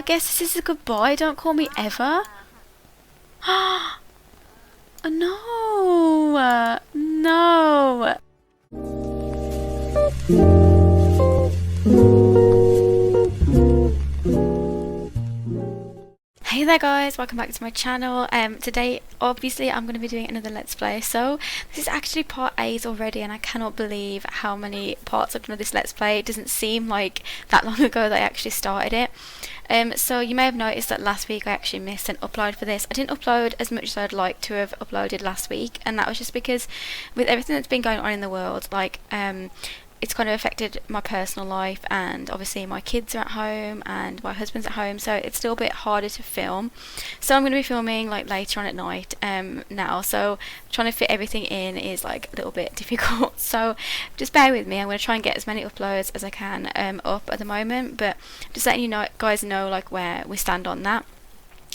I guess this is a goodbye. Don't call me ever. Oh no! No! Hey there guys, welcome back to my channel. Today obviously I'm going to be doing another let's play. So this is actually part 8 already, and I cannot believe how many parts I've done of this let's play. It doesn't seem like that long ago that I actually started it. So you may have noticed that last week I actually missed an upload for this. I didn't upload as much as I'd like to have uploaded last week, and that was just because with everything that's been going on in the world, like it's kind of affected my personal life, and obviously my kids are at home and my husband's at home, so it's still a bit harder to film. So I'm going to be filming like later on at night now, so trying to fit everything in is like a little bit difficult, so just bear with me. I'm going to try and get as many uploads as I can up at the moment, but just letting you know, guys, know like where we stand on that.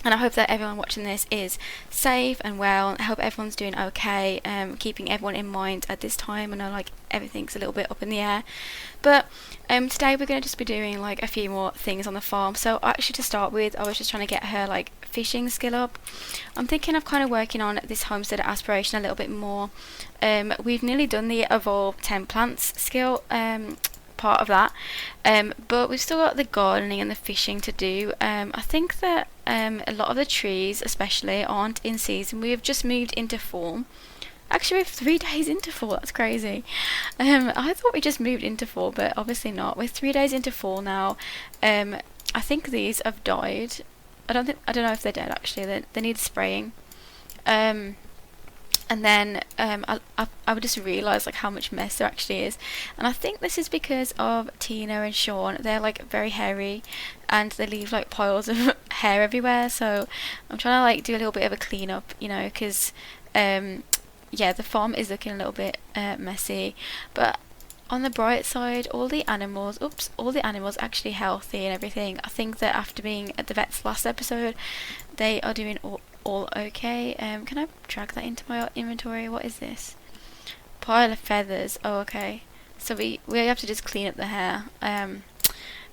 And I hope that everyone watching this is safe and well. I hope everyone's doing okay, keeping everyone in mind at this time. I know like everything's a little bit up in the air, but today we're going to just be doing like a few more things on the farm. So actually, to start with, I was just trying to get her like fishing skill up. I'm thinking of kind of working on this homestead aspiration a little bit more. We've nearly done the evolve 10 plants skill part of that, but we've still got the gardening and the fishing to do. I think that a lot of the trees especially aren't in season. We have just moved into fall. Actually, we're 3 days into fall. That's crazy. I thought we just moved into fall, but obviously not. We're 3 days into fall now. I think these have died. I don't know if they're dead actually. They need spraying. And then I would just realise like how much mess there actually is, and I think this is because of Tina and Sean. They're like very hairy, and they leave like piles of hair everywhere. So I'm trying to like do a little bit of a clean up, you know, because yeah, the farm is looking a little bit messy. But on the bright side, all the animals actually healthy and everything. I think that after being at the vet's last episode, they are doing all okay. Can I drag that into my inventory? What is this? Pile of feathers. Oh, okay. So we have to just clean up the hair.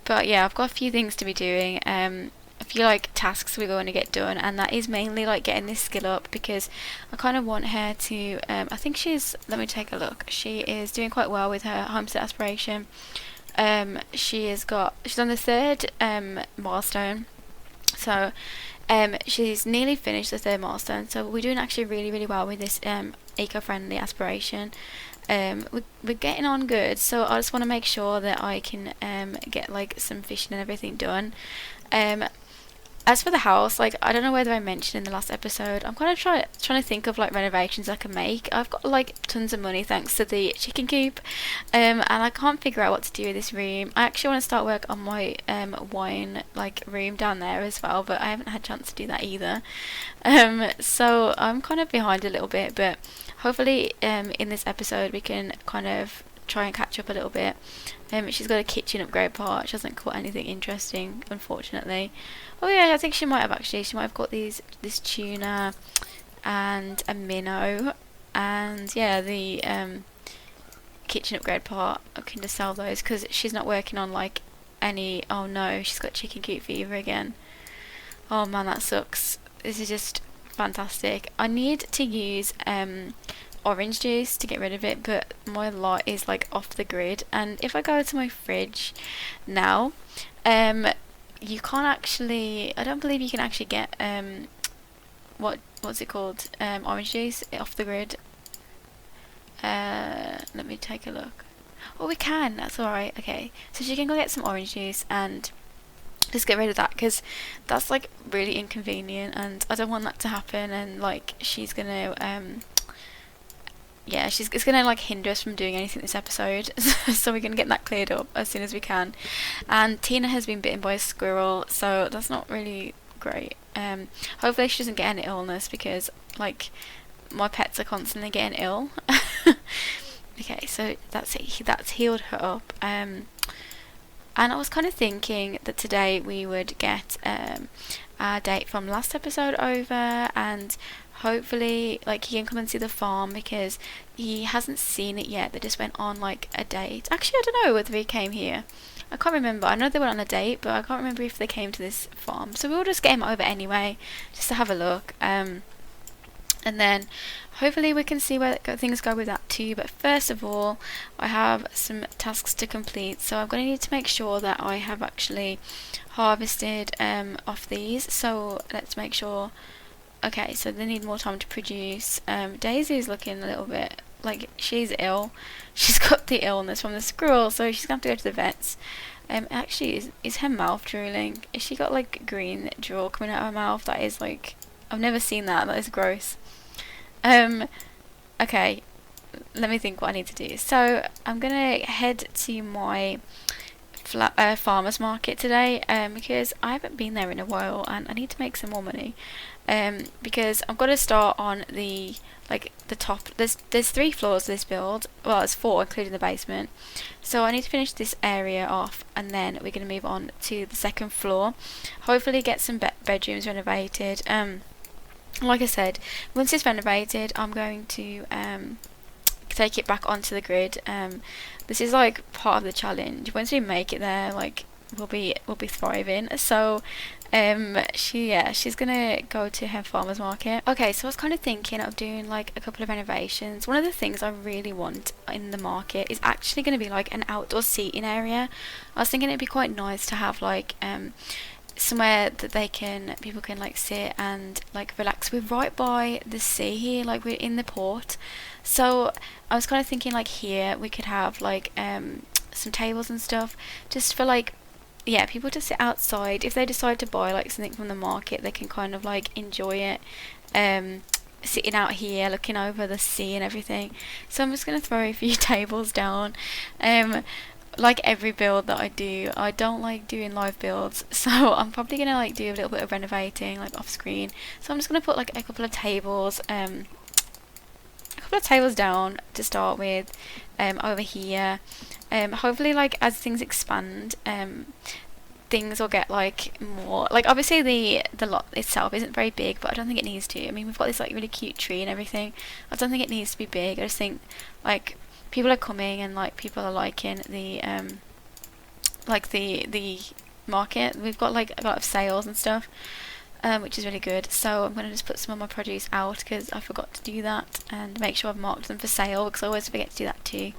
But yeah, I've got a few things to be doing. A few like tasks we're going to get done, and that is mainly like getting this skill up, because I kind of want her to. I think she's. Let me take a look. She is doing quite well with her homestead aspiration. She's on the 3rd milestone. So she's nearly finished the 3rd milestone, so we're doing actually really well with this eco-friendly aspiration. We're getting on good, so I just want to make sure that I can get like some fishing and everything done. As for the house, like I don't know whether I mentioned in the last episode, I'm kind of trying to think of like renovations I can make. I've got like tons of money thanks to the chicken coop, and I can't figure out what to do with this room. I actually want to start work on my wine like room down there as well, but I haven't had a chance to do that either. So I'm kind of behind a little bit, but hopefully in this episode we can kind of try and catch up a little bit. She's got a kitchen upgrade part. She hasn't caught anything interesting, unfortunately. Oh yeah, I think she might have actually. She might have got this tuna and a minnow, and yeah, the kitchen upgrade part. I can just sell those because she's not working on like any. Oh no, she's got chicken coop fever again. Oh man, that sucks. This is just fantastic. I need to use orange juice to get rid of it, but my lot is like off the grid. And if I go to my fridge now, you can't actually, I don't believe you can actually get what's it called, orange juice off the grid. Let me take a look. Oh, we can, that's alright. Okay, so she can go get some orange juice and just get rid of that, because that's like really inconvenient, and I don't want that to happen. And like she's gonna yeah, it's gonna like hinder us from doing anything this episode. So we're gonna get that cleared up as soon as we can. And Tina has been bitten by a squirrel, so that's not really great. Hopefully she doesn't get any illness, because like my pets are constantly getting ill. Okay, so that's healed her up. And I was kind of thinking that today we would get our date from last episode over, and hopefully like he can come and see the farm, because he hasn't seen it yet. They just went on like a date. Actually, I don't know whether he came here. I can't remember. I know they went on a date, but I can't remember if they came to this farm. So we'll just get him over anyway, just to have a look. And then hopefully we can see where things go with that too. But first of all, I have some tasks to complete, so I'm going to need to make sure that I have actually harvested off these. So let's make sure. Okay, so they need more time to produce. Daisy's looking a little bit like she's ill. She's got the illness from the squirrel, so she's going to have to go to the vets. Actually, is her mouth drooling? Is she got like green drool coming out of her mouth? That is like, I've never seen that. That is gross. Okay, let me think what I need to do. So I'm gonna head to my farmer's market today, because I haven't been there in a while and I need to make some more money. Because I've got to start on the top. There's 3 floors to this build. Well, it's 4 including the basement. So I need to finish this area off, and then we're gonna move on to the 2nd floor. Hopefully get some bedrooms renovated. Like I said, once it's renovated, I'm going to take it back onto the grid. This is like part of the challenge. Once we make it there, like we'll be thriving. So she's gonna go to her farmer's market. Okay, so I was kind of thinking of doing like a couple of renovations. One of the things I really want in the market is actually going to be like an outdoor seating area. I was thinking it'd be quite nice to have like somewhere that people can like sit and like relax. We're right by the sea here, like we're in the port. So I was kind of thinking like here we could have like some tables and stuff, just for like, yeah, people to sit outside. If they decide to buy like something from the market, they can kind of like enjoy it, sitting out here looking over the sea and everything. So I'm just gonna throw a few tables down. Like every build that I do, I don't like doing live builds, so I'm probably gonna like do a little bit of renovating like off screen. So I'm just gonna put like a couple of tables down to start with, over here. Hopefully like as things expand, things will get like more, like obviously the lot itself isn't very big, but I don't think it needs to. I mean, we've got this like really cute tree and everything. I don't think it needs to be big. I just think like people are coming and like people are liking the the market. We've got like a lot of sales and stuff, which is really good. So I'm going to just put some of my produce out because I forgot to do that, and make sure I've marked them for sale because I always forget to do that too.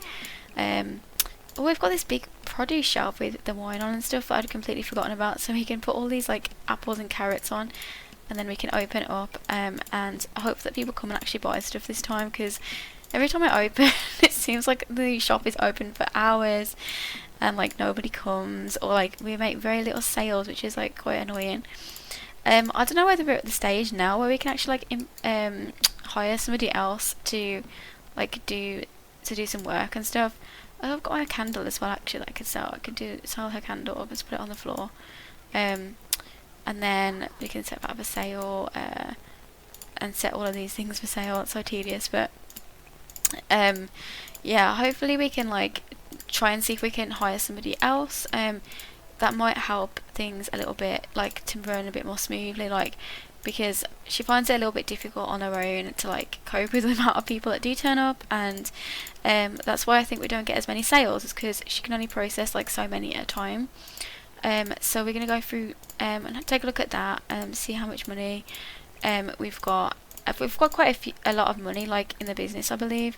Oh, we've got this big produce shelf with the wine on and stuff that I'd completely forgotten about, so we can put all these like apples and carrots on, and then we can open it up, and I hope that people come and actually buy stuff this time, because every time I open it seems like the shop is open for hours and like nobody comes, or like we make very little sales, which is like quite annoying. I don't know whether we're at the stage now where we can actually like hire somebody else to like do some work and stuff. Oh, I've got my candle as well actually that I could sell. I could sell her candle, just put it on the floor, and then we can set that up for sale, and set all of these things for sale. It's so tedious, but yeah, hopefully we can like try and see if we can hire somebody else. That might help things a little bit, like to run a bit more smoothly, like because she finds it a little bit difficult on her own to like cope with the amount of people that do turn up, and that's why I think we don't get as many sales, is because she can only process like so many at a time. So we're gonna go through and take a look at that, see how much money we've got. We've got quite a lot of money like in the business, I believe.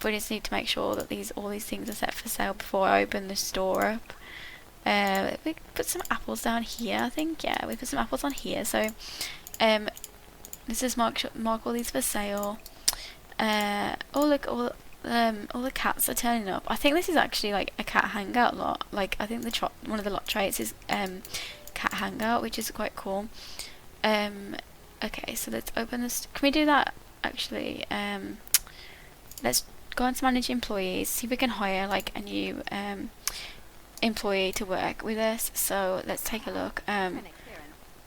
We just need to make sure that all these things are set for sale before I open the store up. We put some apples down here, I think. Yeah, we put some apples on here. So let's just mark all these for sale. Oh look, all the cats are turning up. I think this is actually like a cat hangout lot. Like I think one of the lot traits is cat hangout, which is quite cool. Okay, so let's open this. Can we do that actually? Let's go on to manage employees, see if we can hire like a new employee to work with us. So let's take a look.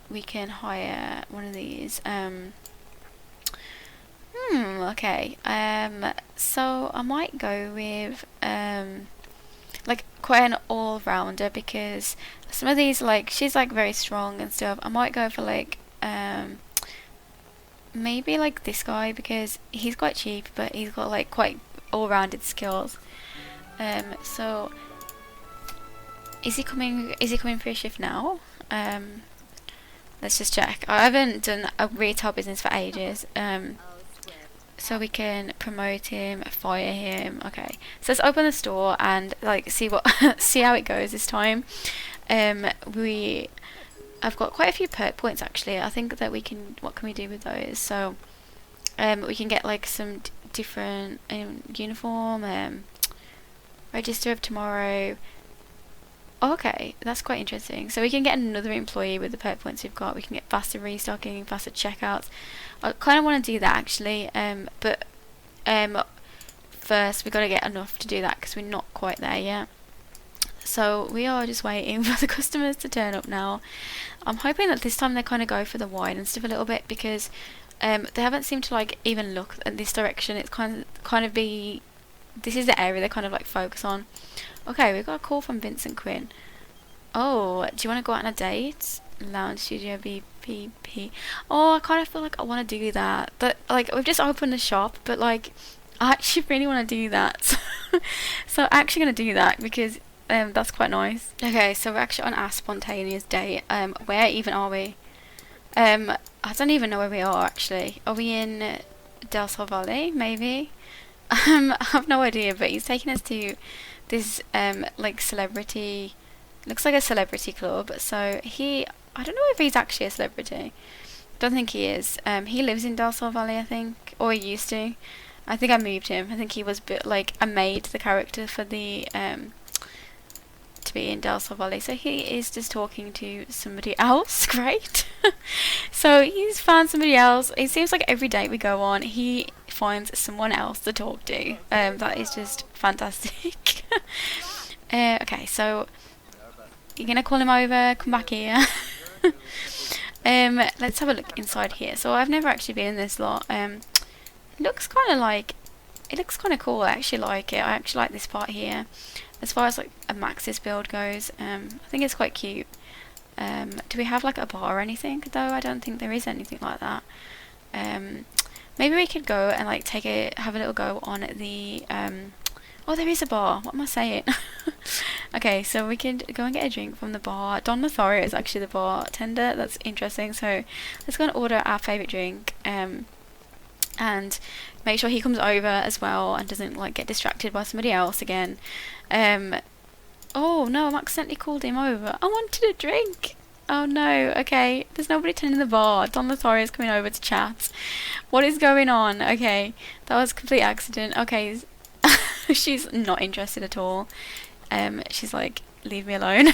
We can hire one of these. Okay. So I might go with like quite an all-rounder, because some of these, like she's like very strong and stuff. I might go for like maybe like this guy, because he's quite cheap but he's got like quite all-rounded skills. So is he coming for a shift now? Let's just check. I haven't done a retail business for ages. So we can promote him, fire him. Okay, so let's open the store and like see what see how it goes this time. I've got quite a few perk points actually. I think that we can. What can we do with those? So we can get like some different uniform. Register of tomorrow. Oh, okay, that's quite interesting. So we can get another employee with the perk points we've got. We can get faster restocking, faster checkouts. I kind of want to do that actually, but first we got to get enough to do that because we're not quite there yet. So we are just waiting for the customers to turn up now. I'm hoping that this time they kind of go for the wine and stuff a little bit because they haven't seemed to like even look at this direction. It's kind of be this is the area they kind of like focus on. Okay, we've got a call from Vincent Quinn. Oh, do you want to go out on a date? Lounge Studio BPP. Oh, I kind of feel like I want to do that. But like we've just opened the shop, but like I actually really want to do that. So I'm actually gonna do that because that's quite nice. Okay, so we're actually on our spontaneous date. Where even are we? I don't even know where we are actually. Are we in Del Sol Valley? Maybe. I have no idea, but he's taking us to this like celebrity, looks like a celebrity club. So I don't know if he's actually a celebrity. Don't think he is. He lives in Del Sol Valley, I think, or he used to. I think I moved him. I think he was like I made the character for the to be in Del Sol Valley. So he is just talking to somebody else. Great. So he's found somebody else. It seems like every date we go on, he finds someone else to talk to. That is just fantastic. Okay, so you're gonna call him over, come back here. Let's have a look inside here. So I've never actually been in this lot. It looks kind of cool. I actually like it. I actually like this part here. As far as like a Max's build goes, I think it's quite cute. Do we have like a bar or anything though? I don't think there is anything like that. Maybe we could go and like have a little go on the oh, there is a bar. What am I saying? Okay, so we could go and get a drink from the bar. Don Lothario is actually the bartender. That's interesting. So let's go and order our favourite drink. And make sure he comes over as well and doesn't like get distracted by somebody else again. Oh no, I accidentally called him over. I wanted a drink. Oh no, okay. There's nobody tending the bar. Don Lothario is coming over to chat. What is going on? Okay, that was a complete accident. Okay, she's not interested at all. She's like, leave me alone.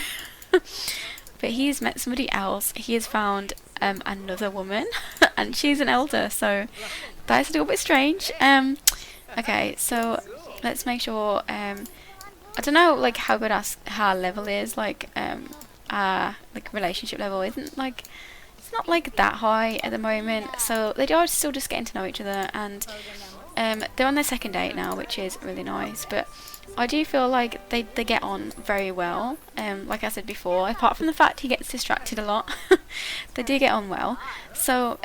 But he's met somebody else. He has found another woman, and she's an elder, so that's a little bit strange. Okay, so let's make sure. I don't know, like how good our level is. Like our like relationship level isn't like it's not like that high at the moment. So they are still just getting to know each other, and they're on their second date now, which is really nice. But I do feel like they get on very well. Like I said before, apart from the fact he gets distracted a lot, they do get on well. So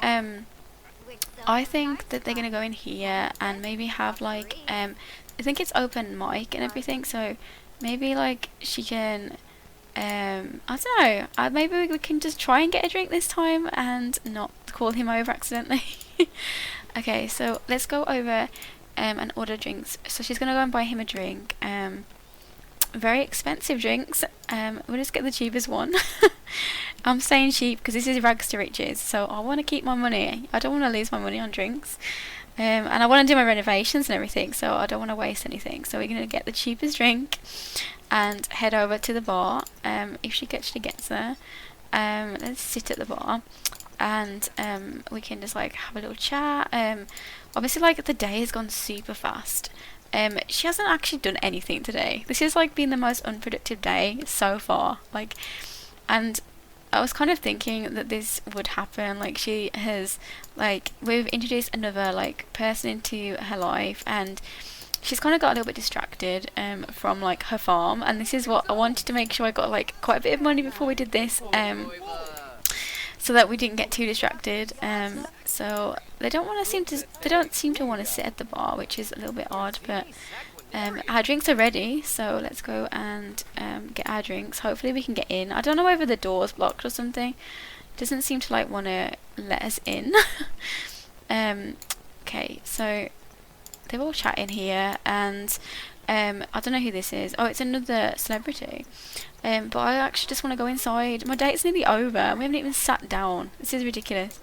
I think that they're gonna go in here and maybe have like I think it's open mic and everything. So maybe like she can I don't know. Maybe we can just try and get a drink this time and not call him over accidentally. Okay, so let's go over and order drinks. So she's gonna go and buy him a drink. Very expensive drinks. We'll just get the cheapest one. I'm saying cheap because this is rags to riches, so I want to keep my money. I don't want to lose my money on drinks. And I want to do my renovations and everything, so I don't want to waste anything. So we're going to get the cheapest drink and head over to the bar, if she actually gets there. Let's sit at the bar and we can just like have a little chat. Obviously like the day has gone super fast. She hasn't actually done anything today. This has like been the most unproductive day so far. Like, and I was kind of thinking that this would happen. Like she has, like we've introduced another like person into her life, and she's kind of got a little bit distracted from like her farm. And this is what I wanted to make sure I got like quite a bit of money before we did this, so that we didn't get too distracted. So they don't seem to want to sit at the bar, which is a little bit odd, but Our drinks are ready, so let's go and get our drinks. Hopefully we can get in. I don't know whether the door's blocked or something. It doesn't seem to like want to let us in. Okay, so they're all chatting here, and I don't know who this is. Oh, it's another celebrity. But I actually just want to go inside. My date's nearly over and we haven't even sat down. This is ridiculous.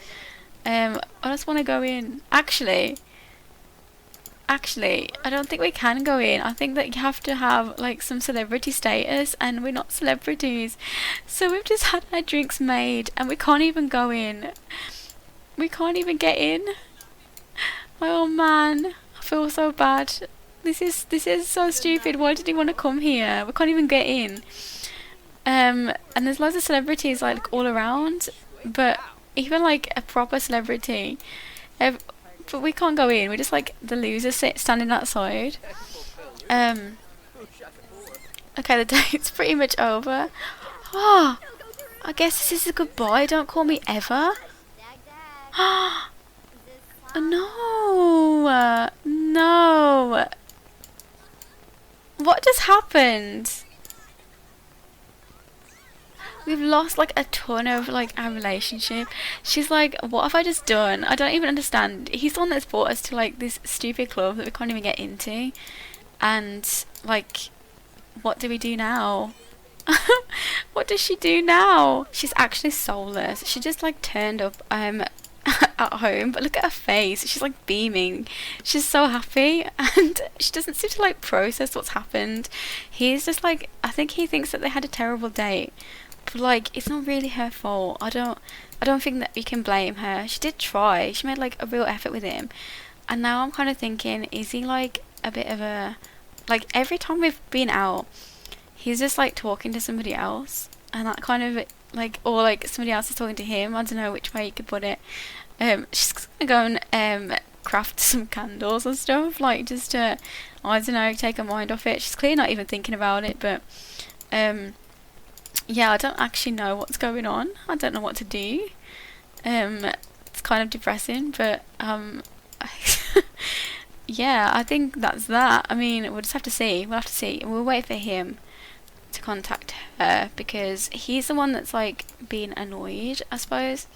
I just want to go in. Actually, I don't think we can go in. I think that you have to have like some celebrity status, and we're not celebrities. So we've just had our drinks made and we can't even go in. We can't even get in. Oh man, I feel so bad. This is so stupid. Why did he want to come here? We can't even get in. And there's loads of celebrities like all around, but even like a proper celebrity, but we can't go in. We're just like the losers standing outside. Okay, the date's pretty much over. Oh, I guess this is a goodbye. Don't call me ever. No, no. What just happened? We've lost like a ton of like our relationship. She's like, what have I just done? I don't even understand. He's the one that's brought us to like this stupid club that we can't even get into. And like, what do we do now? What does she do now? She's actually soulless. She just like turned up at home, but look at her face. She's like beaming. She's so happy, and she doesn't seem to like process what's happened. He's just like, I think he thinks that they had a terrible date. But like, it's not really her fault. I don't think that we can blame her. She did try. She made like a real effort with him. And now I'm kind of thinking, is he like a bit of a, like every time we've been out, he's just like talking to somebody else, and that kind of like, or like somebody else is talking to him. I don't know which way you could put it. She's gonna go and craft some candles and stuff, like just to, I don't know, take her mind off it. She's clearly not even thinking about it, but yeah, I don't actually know what's going on. I don't know what to do. It's kind of depressing, but yeah, I think that's that. I mean, we'll just have to see. We'll have to see. We'll wait for him to contact her, because he's the one that's like being annoyed, I suppose.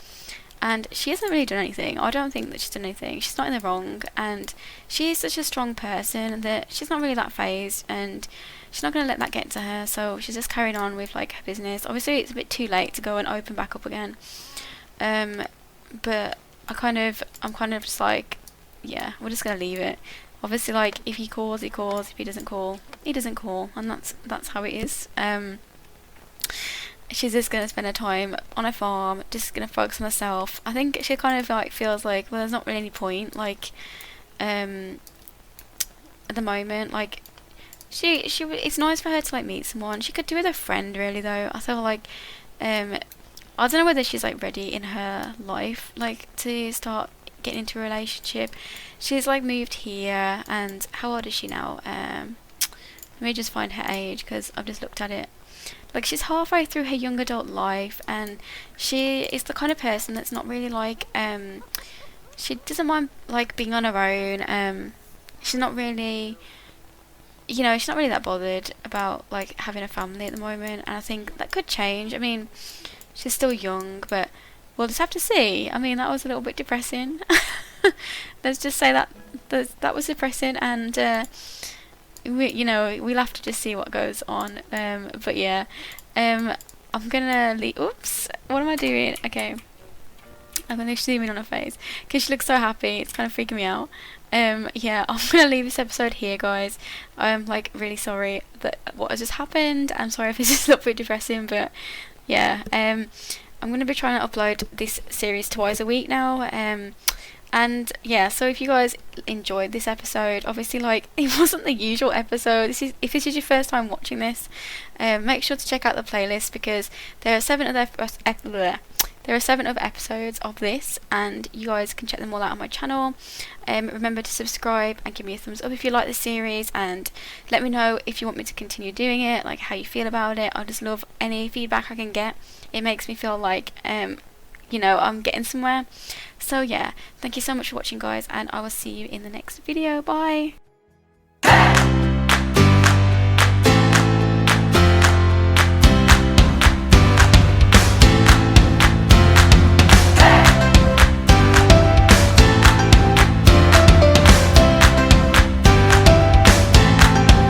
And she hasn't really done anything. I don't think that she's done anything. She's not in the wrong, and she's such a strong person that she's not really that phased, and she's not going to let that get to her. So she's just carrying on with like her business. Obviously it's a bit too late to go and open back up again, but I'm kind of just like, yeah, we're just going to leave it. Obviously, like, if he calls, he calls. If he doesn't call, he doesn't call, and that's how it is. She's just going to spend her time on a farm, just going to focus on herself. I think she kind of like feels like, well, there's not really any point, like, at the moment, like, it's nice for her to like meet someone. She could do with a friend, really, though. I feel like, I don't know whether she's like ready in her life, like, to start getting into a relationship. She's like moved here, and how old is she now? Let me just find her age, because I've just looked at it. Like, she's halfway through her young adult life, and she is the kind of person that's not really like, she doesn't mind like being on her own. She's not really, you know, she's not really that bothered about like having a family at the moment, and I think that could change. I mean, she's still young, but we'll just have to see. I mean, that was a little bit depressing. Let's just say that was depressing, and we'll have to just see what goes on. But yeah, I'm gonna leave. Oops, what am I doing? Okay, I'm gonna zoom in on her face because she looks so happy. It's kind of freaking me out. Yeah, I'm gonna leave this episode here, guys. I'm like really sorry that what has just happened. I'm sorry if this is a little bit depressing, but yeah, I'm gonna be trying to upload this series twice a week now. And yeah, so if you guys enjoyed this episode, obviously like it wasn't the usual episode. If this is your first time watching this, make sure to check out the playlist, because there are 7 other episodes of this, and you guys can check them all out on my channel. Remember to subscribe and give me a thumbs up if you like the series, and let me know if you want me to continue doing it, like how you feel about it. I just love any feedback I can get. It makes me feel like I'm getting somewhere. So yeah, thank you so much for watching, guys, and I will see you in the next video. Bye.